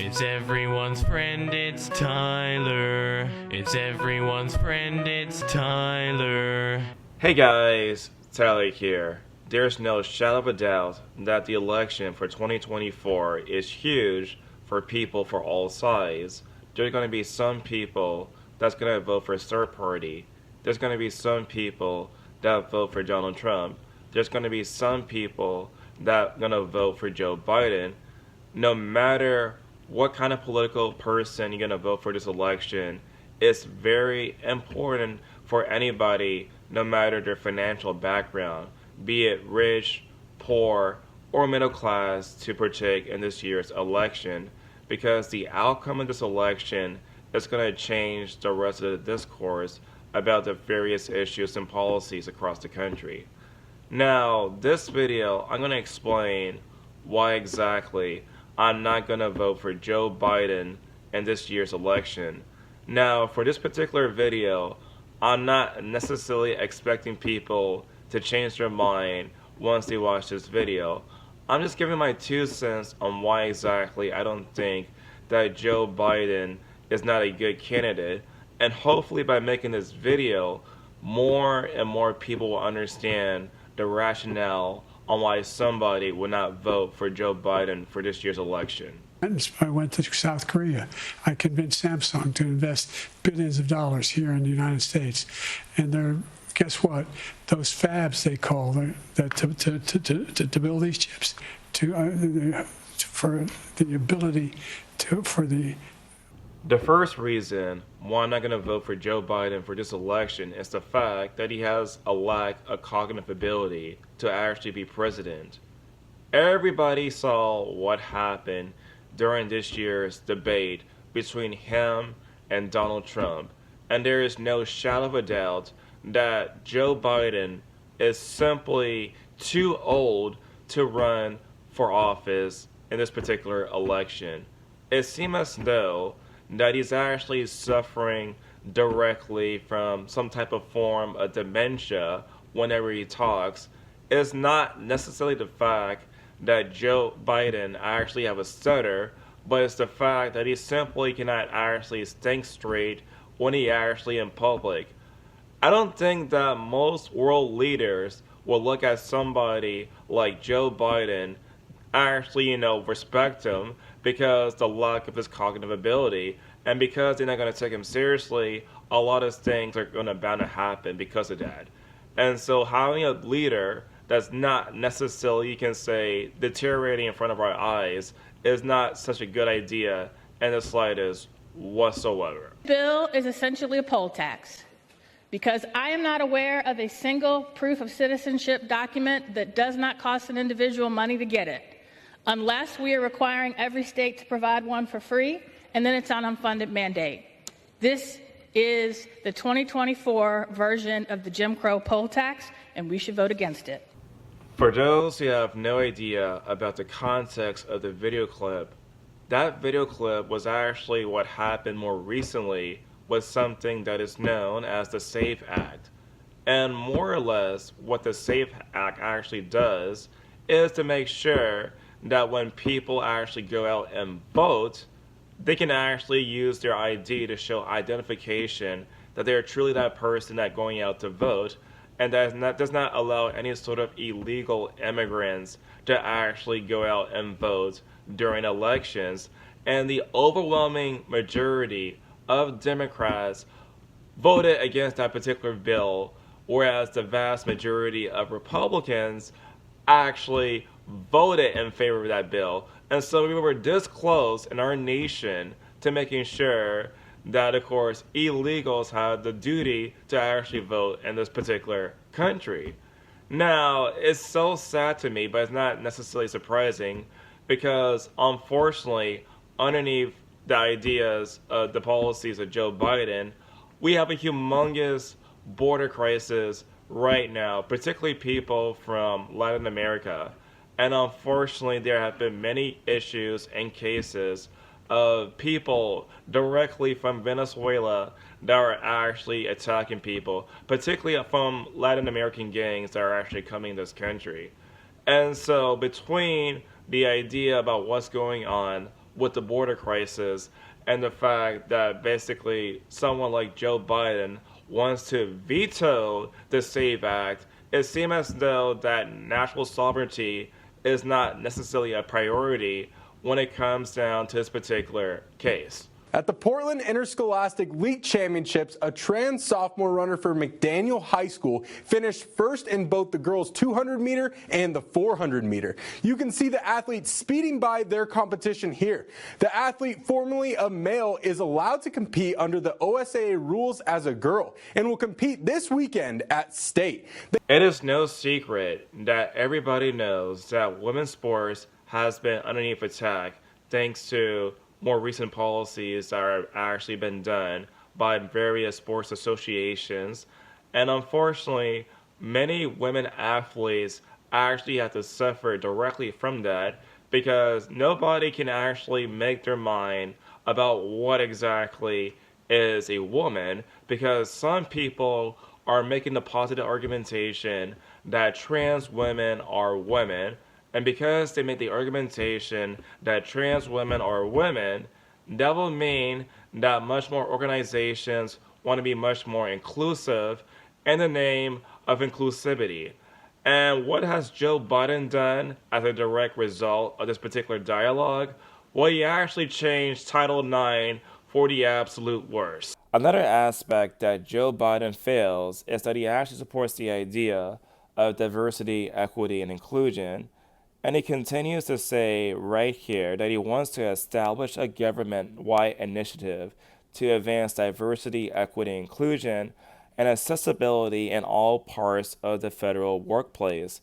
It's everyone's friend, it's Tyler. It's everyone's friend, it's Tyler. Hey guys, Tyler here. There's no shadow of a doubt that the election for 2024 is huge for people for all sides. There's going to be some people that's going to vote for a third party. There's going to be some people that vote for Donald Trump. There's going to be some people that are going to vote for Joe Biden. No matter what kind of political person you're going to vote for this election, it's very important for anybody, no matter their financial background, be it rich, poor, or middle class, to partake in this year's election, because the outcome of this election is going to change the rest of the discourse about the various issues and policies across the country. Now, this video, I'm going to explain why exactly I'm not going to vote for Joe Biden in this year's election. Now, for this particular video, I'm not necessarily expecting people to change their mind once they watch this video. I'm just giving my 2 cents on why exactly I don't think that Joe Biden is not a good candidate. And hopefully by making this video, more and more people will understand the rationale on why somebody would not vote for Joe Biden for this year's election. I went to South Korea. I convinced Samsung to invest billions of dollars here in the United States. And guess what? Those fabs, they call to build these chips, for the ability for the... The first reason why I'm not going to vote for Joe Biden for this election is the fact that he has a lack of cognitive ability to actually be president. Everybody saw what happened during this year's debate between him and Donald Trump, and there is no shadow of a doubt that Joe Biden is simply too old to run for office in this particular election. It seems as though that he's actually suffering directly from some type of form of dementia whenever he talks. It's not necessarily the fact that Joe Biden actually have a stutter, but it's the fact that he simply cannot actually think straight when he actually in public. I don't think that most world leaders will look at somebody like Joe Biden, actually, respect him because the lack of his cognitive ability, and because they're not going to take him seriously, a lot of things are going to bound to happen because of that. And so having a leader that's not necessarily, you can say, deteriorating in front of our eyes is not such a good idea in the slightest whatsoever. Bill is essentially a poll tax, because I am not aware of a single proof of citizenship document that does not cost an individual money to get it, unless we are requiring every state to provide one for free, and then it's an unfunded mandate. This is the 2024 version of the Jim Crow poll tax, and we should vote against it. For those who have no idea about the context of the video clip, that video clip was actually what happened more recently with something that is known as the SAFE Act. And more or less what the SAFE Act actually does is to make sure that when people actually go out and vote, they can actually use their ID to show identification that they're truly that person that's going out to vote, and that does not allow any sort of illegal immigrants to actually go out and vote during elections. And the overwhelming majority of Democrats voted against that particular bill, whereas the vast majority of Republicans actually voted in favor of that bill. And so we were this close in our nation to making sure that, of course, illegals had the duty to actually vote in this particular country. Now, it's so sad to me, but it's not necessarily surprising, because unfortunately, underneath the ideas of the policies of Joe Biden, we have a humongous border crisis right now, particularly people from Latin America. And unfortunately, there have been many issues and cases of people directly from Venezuela that are actually attacking people, particularly from Latin American gangs that are actually coming to this country. And so between the idea about what's going on with the border crisis and the fact that basically someone like Joe Biden wants to veto the SAVE Act, it seems as though that national sovereignty is not necessarily a priority when it comes down to this particular case. At the Portland Interscholastic League Championships, a trans sophomore runner for McDaniel High School finished first in both the girls' 200 meter and the 400 meter. You can see the athlete speeding by their competition here. The athlete, formerly a male, is allowed to compete under the OSAA rules as a girl and will compete this weekend at state. It is no secret that everybody knows that women's sports has been underneath attack thanks to more recent policies that have actually been done by various sports associations. And unfortunately, many women athletes actually have to suffer directly from that because nobody can actually make their mind about what exactly is a woman, because some people are making the positive argumentation that trans women are women. And because they make the argumentation that trans women are women, that will mean that much more organizations want to be much more inclusive in the name of inclusivity. And what has Joe Biden done as a direct result of this particular dialogue? Well, he actually changed Title IX for the absolute worst. Another aspect that Joe Biden fails is that he actually supports the idea of diversity, equity, and inclusion. And he continues to say right here that he wants to establish a government-wide initiative to advance diversity, equity, inclusion, and accessibility in all parts of the federal workplace.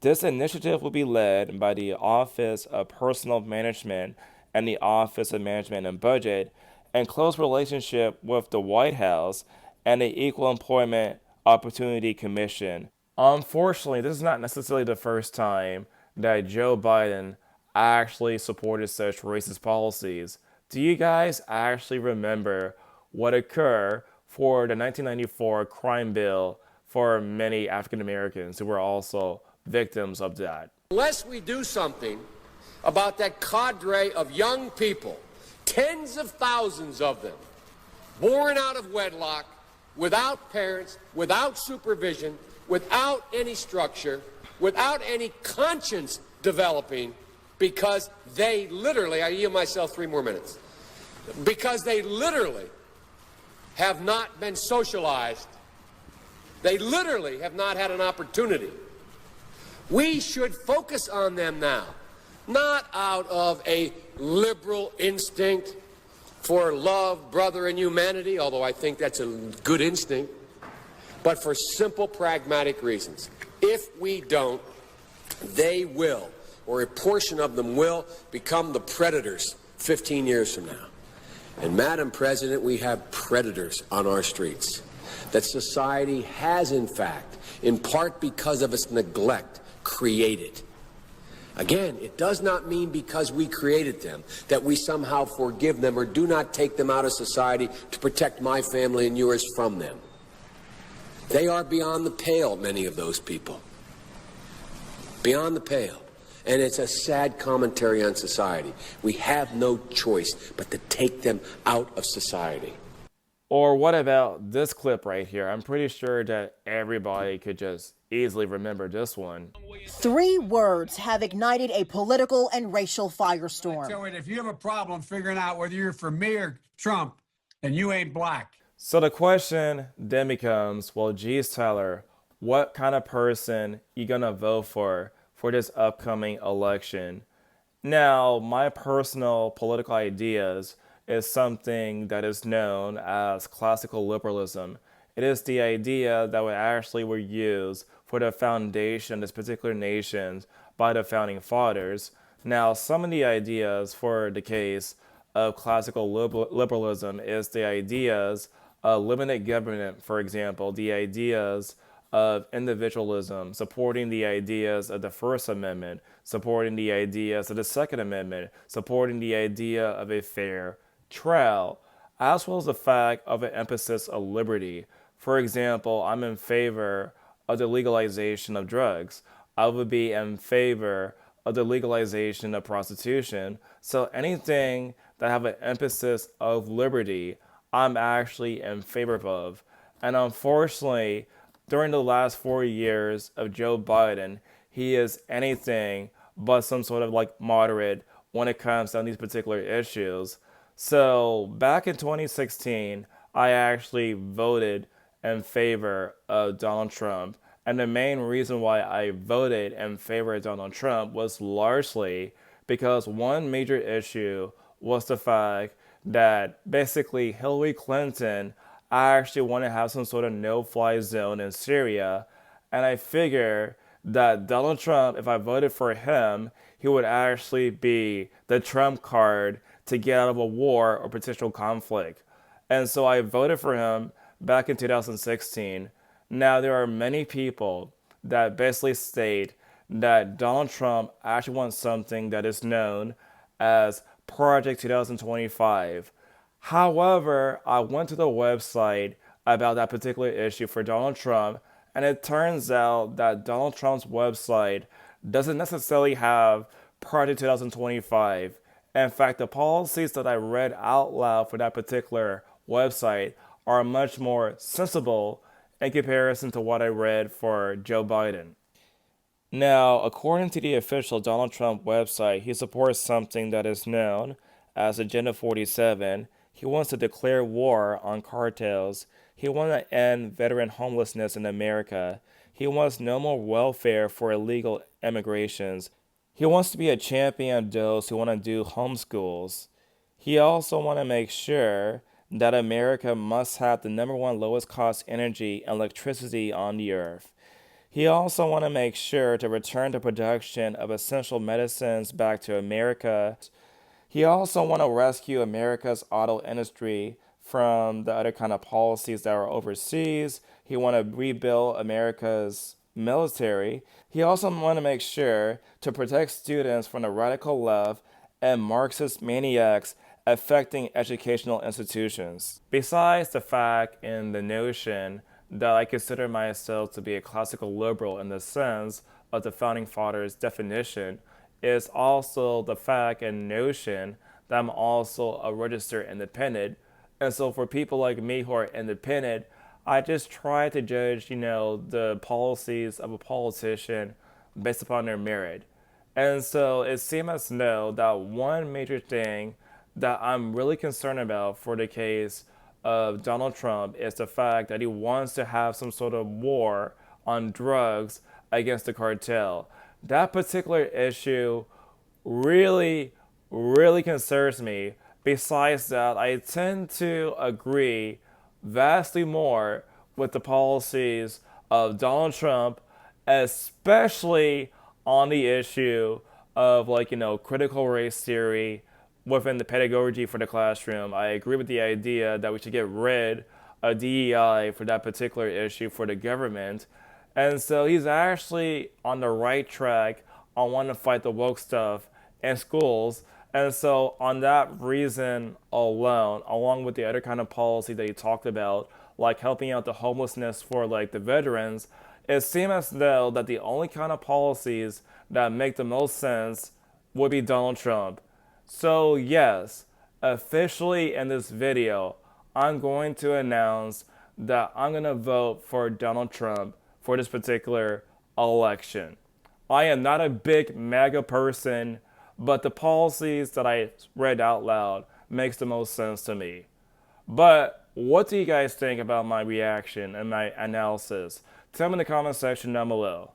This initiative will be led by the Office of Personnel Management and the Office of Management and Budget, in close relationship with the White House and the Equal Employment Opportunity Commission. Unfortunately, this is not necessarily the first time that Joe Biden actually supported such racist policies. Do you guys actually remember what occurred for the 1994 crime bill for many African Americans who were also victims of that? Unless we do something about that cadre of young people, tens of thousands of them, born out of wedlock, without parents, without supervision, without any structure, without any conscience developing, because they literally, I yield myself 3 more minutes, because they literally have not been socialized. They literally have not had an opportunity. We should focus on them now, not out of a liberal instinct for love, brother, and humanity, although I think that's a good instinct, but for simple, pragmatic reasons. If we don't, they will, or a portion of them will, become the predators 15 years from now. And Madam President, we have predators on our streets that society has, in fact, in part because of its neglect, created. Again, it does not mean because we created them that we somehow forgive them or do not take them out of society to protect my family and yours from them. They are beyond the pale, many of those people. Beyond the pale. And it's a sad commentary on society. We have no choice but to take them out of society. Or what about this clip right here? I'm pretty sure that everybody could just easily remember this one. 3 words have ignited a political and racial firestorm. So if you have a problem figuring out whether you're for me or Trump, then you ain't black. So the question then becomes, well, geez, Tyler, what kind of person you gonna vote for this upcoming election? Now, my personal political ideas is something that is known as classical liberalism. It is the idea that were used for the foundation of this particular nation by the founding fathers. Now, some of the ideas for the case of classical liberalism is the ideas of limited government, for example, the ideas of individualism, supporting the ideas of the First Amendment, supporting the ideas of the Second Amendment, supporting the idea of a fair trial, as well as the fact of an emphasis of liberty. For example, I'm in favor of the legalization of drugs. I would be in favor of the legalization of prostitution. So anything that have an emphasis of liberty, I'm actually in favor of. And unfortunately, during the last 4 years of Joe Biden, he is anything but some sort of like moderate when it comes down these particular issues. So back in 2016, I actually voted in favor of Donald Trump. And the main reason why I voted in favor of Donald Trump was largely because one major issue was the fact that basically Hillary Clinton actually wanted to have some sort of no-fly zone in Syria. And I figure that Donald Trump, if I voted for him, he would actually be the trump card to get out of a war or potential conflict. And so I voted for him back in 2016. Now, there are many people that basically state that Donald Trump actually wants something that is known as Project 2025. However, I went to the website about that particular issue for Donald Trump, and it turns out that Donald Trump's website doesn't necessarily have Project 2025. In fact, the policies that I read out loud for that particular website are much more sensible in comparison to what I read for Joe Biden. Now, according to the official Donald Trump website, he supports something that is known as Agenda 47. He wants to declare war on cartels. He wants to end veteran homelessness in America. He wants no more welfare for illegal immigrations. He wants to be a champion of those who want to do homeschools. He also wants to make sure that America must have the #1 lowest cost energy and electricity on the earth. He also wants to make sure to return the production of essential medicines back to America. He also wants to rescue America's auto industry from the other kind of policies that are overseas. He wants to rebuild America's military. He also wants to make sure to protect students from the radical left and Marxist maniacs affecting educational institutions. Besides the fact and the notion that I consider myself to be a classical liberal in the sense of the Founding Fathers' definition, is also the fact and notion that I'm also a registered independent. And so for people like me who are independent, I just try to judge, the policies of a politician based upon their merit. And so it seems to know that one major thing that I'm really concerned about for the case of Donald Trump is the fact that he wants to have some sort of war on drugs against the cartel. That particular issue really, really concerns me. Besides that, I tend to agree vastly more with the policies of Donald Trump, especially on the issue of critical race theory within the pedagogy for the classroom. I agree with the idea that we should get rid of DEI for that particular issue for the government. And so he's actually on the right track on wanting to fight the woke stuff in schools. And so on that reason alone, along with the other kind of policy that he talked about, like helping out the homelessness for the veterans, it seems as though that the only kind of policies that make the most sense would be Donald Trump. So yes, officially in this video, I'm going to announce that I'm going to vote for Donald Trump for this particular election. I am not a big MAGA person, but the policies that I read out loud makes the most sense to me. But what do you guys think about my reaction and my analysis? Tell me in the comment section down below.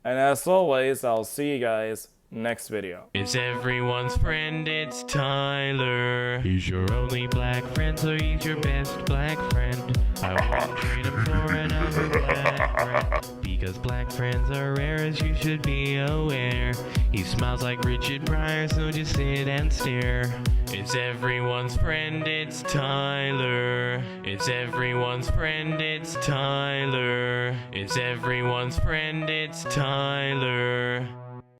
And as always, I'll see you guys next video. It's everyone's friend, it's Tyler. He's your only black friend, so he's your best black friend. I wouldn't trade him for another black friend, because black friends are rare, as you should be aware. He smiles like Richard Pryor, so just sit and stare. It's everyone's friend, it's Tyler. It's everyone's friend, it's Tyler. It's everyone's friend, it's Tyler.